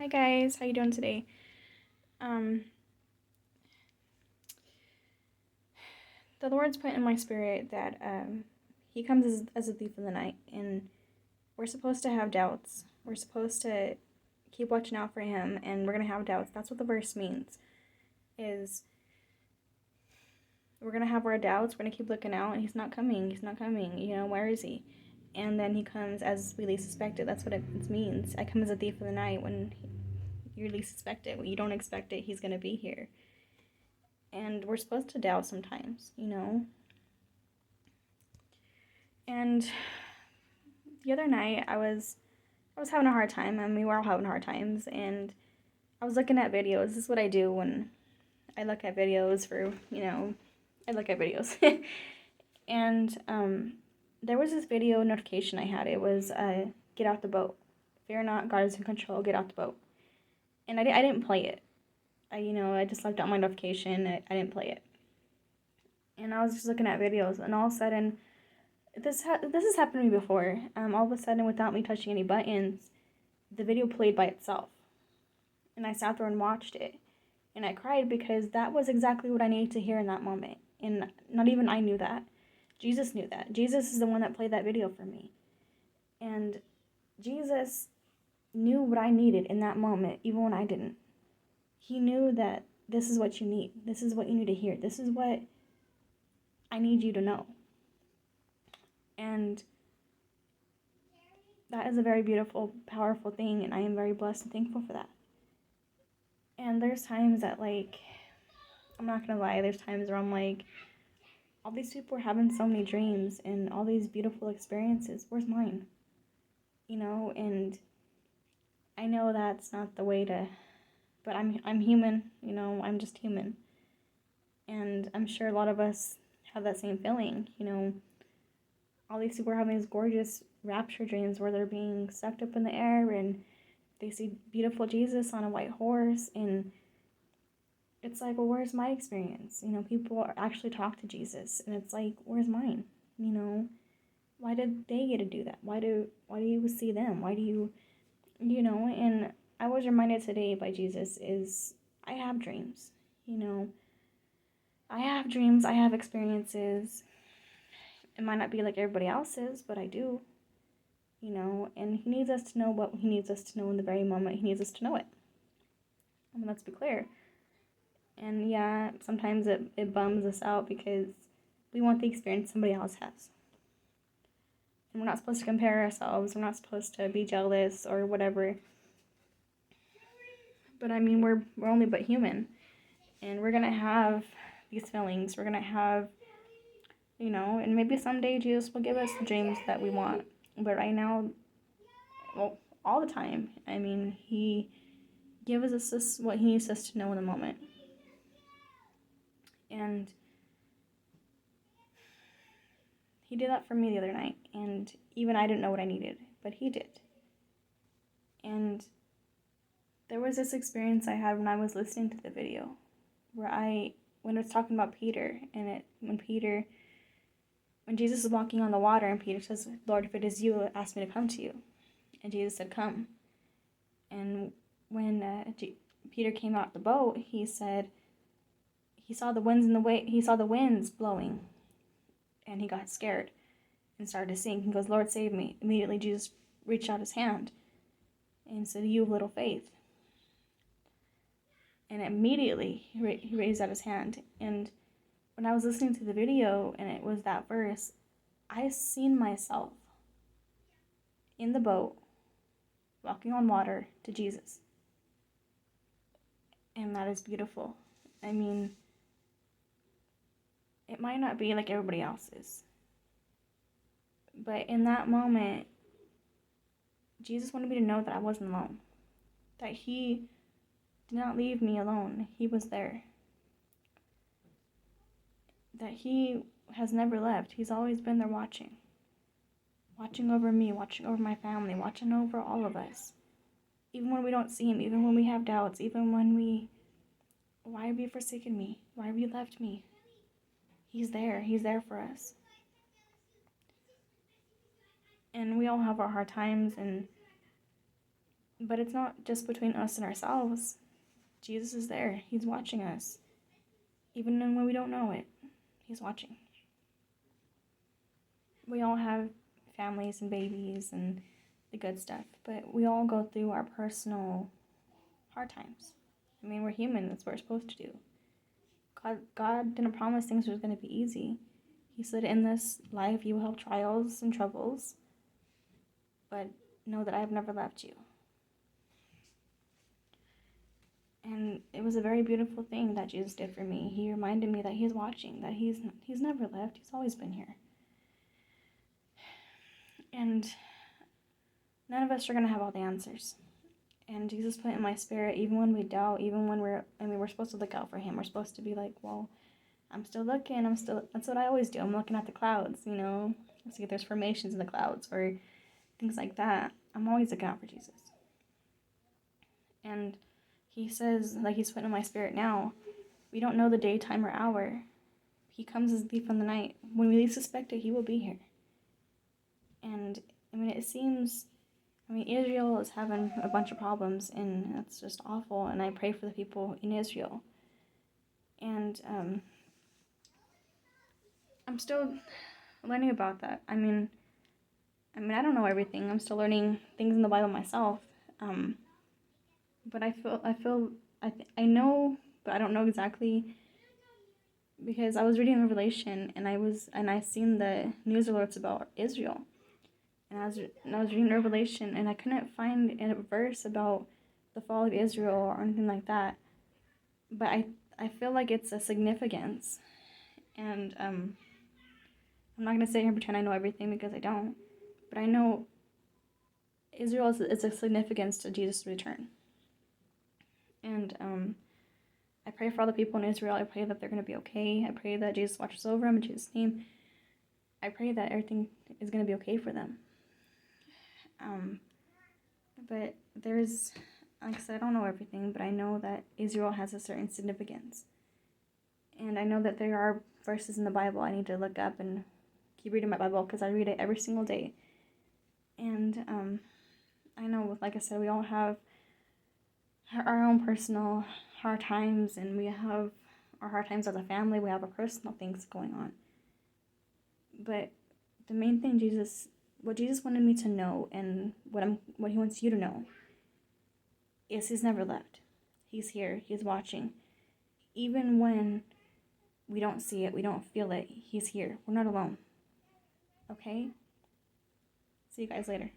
Hi guys, how you doing today? Um, the Lord's put in my spirit that He comes as a thief in the night, and we're supposed to have doubts. We're supposed to keep watching out for Him, and we're gonna have doubts. That's what the verse means. Is we're gonna have our doubts. We're gonna keep looking out, and He's not coming. He's not coming. Where is He? And then He comes as we least suspect it. That's what it means. I come as a thief in the night when you least suspect it. When you don't expect it, He's gonna be here. And we're supposed to doubt sometimes. And the other night I was having a hard time, and we were all having hard times, and I was looking at videos. This is what I do when I look at videos I look at videos. And there was this video notification I had. It was get out the boat. Fear not, God is in control. Get out the boat. And I didn't play it. I just left out my notification. I didn't play it. And I was just looking at videos, and all of a sudden, this has happened to me before. All of a sudden, without me touching any buttons, the video played by itself, and I sat there and watched it, and I cried because that was exactly what I needed to hear in that moment. And not even I knew that. Jesus knew that. Jesus is the one that played that video for me, and Jesus knew what I needed in that moment, even when I didn't. He knew that this is what you need. This is what you need to hear. This is what I need you to know. And that is a very beautiful, powerful thing, and I am very blessed and thankful for that. And there's times that, I'm not gonna lie, there's times where I'm like, all these people are having so many dreams and all these beautiful experiences. Where's mine? And I know that's not the way to, but I'm human, I'm just human. And I'm sure a lot of us have that same feeling, all these people are having these gorgeous rapture dreams where they're being sucked up in the air and they see beautiful Jesus on a white horse, and it's like, well, where's my experience? People actually talk to Jesus, and it's like, where's mine? Why did they get to do that? Why do you see them? Why do and I was reminded today by Jesus is I have dreams, I have dreams, I have experiences. It might not be like everybody else's, but I do, and He needs us to know what He needs us to know in the very moment He needs us to know it. Let's be clear. And yeah, sometimes it bums us out because we want the experience somebody else has. And we're not supposed to compare ourselves. We're not supposed to be jealous or whatever. But I mean, we're only but human. And we're going to have these feelings. We're going to have, and maybe someday Jesus will give us the dreams that we want. But right now, well, all the time, I mean, He gives us what He needs us to know in the moment. And He did that for me the other night, and even I didn't know what I needed, but He did. And there was this experience I had when I was listening to the video, where when it was talking about Peter, and when Jesus is walking on the water, and Peter says, "Lord, if it is you, ask me to come to you," and Jesus said, "Come." And when Peter came out the boat, he said he saw the winds blowing, and he got scared and started to sink. He goes, "Lord, save me." Immediately, Jesus reached out His hand and said, "You have little faith." And immediately, he raised out His hand. And when I was listening to the video, and it was that verse, I seen myself in the boat, walking on water to Jesus. And that is beautiful. I mean, it might not be like everybody else's, but in that moment, Jesus wanted me to know that I wasn't alone, that He did not leave me alone. He was there, that He has never left. He's always been there watching over me, watching over my family, watching over all of us. Even when we don't see Him, even when we have doubts, even when why have you forsaken me? Why have you left me? He's there. He's there for us. And we all have our hard times, and But it's not just between us and ourselves. Jesus is there. He's watching us. Even when we don't know it, He's watching. We all have families and babies and the good stuff, but we all go through our personal hard times. I mean, we're human. That's what we're supposed to do. God didn't promise things were going to be easy. He said, in this life you will have trials and troubles, but know that I have never left you. And it was a very beautiful thing that Jesus did for me. He reminded me that He's watching, that He's never left. He's always been here. And none of us are going to have all the answers. And Jesus put in my spirit, even when we doubt, even when we're supposed to look out for Him. We're supposed to be like, well, I'm still looking. That's what I always do. I'm looking at the clouds, See if there's formations in the clouds or things like that. I'm always looking out for Jesus. And He says, like He's put in my spirit now, we don't know the day, time, or hour. He comes as a thief in the night. When we least suspect it, He will be here. And, it seems... Israel is having a bunch of problems, and that's just awful, and I pray for the people in Israel. And I'm still learning about that. I don't know everything. I'm still learning things in the Bible myself. But I know, but I don't know exactly, because I was reading Revelation, and I seen the news alerts about Israel. And I was reading Revelation, and I couldn't find a verse about the fall of Israel or anything like that. But I feel like it's a significance. And I'm not going to sit here and pretend I know everything, because I don't. But I know Israel is a significance to Jesus' return. And I pray for all the people in Israel. I pray that they're going to be okay. I pray that Jesus watches over them in Jesus' name. I pray that everything is going to be okay for them. But there's, like I said, I don't know everything, but I know that Israel has a certain significance. And I know that there are verses in the Bible I need to look up and keep reading my Bible, because I read it every single day. And I know, like I said, we all have our own personal hard times, and we have our hard times as a family. We have our personal things going on. But the main thing what Jesus wanted me to know, and what He wants you to know, is He's never left. He's here. He's watching. Even when we don't see it, we don't feel it, He's here. We're not alone. Okay? See you guys later.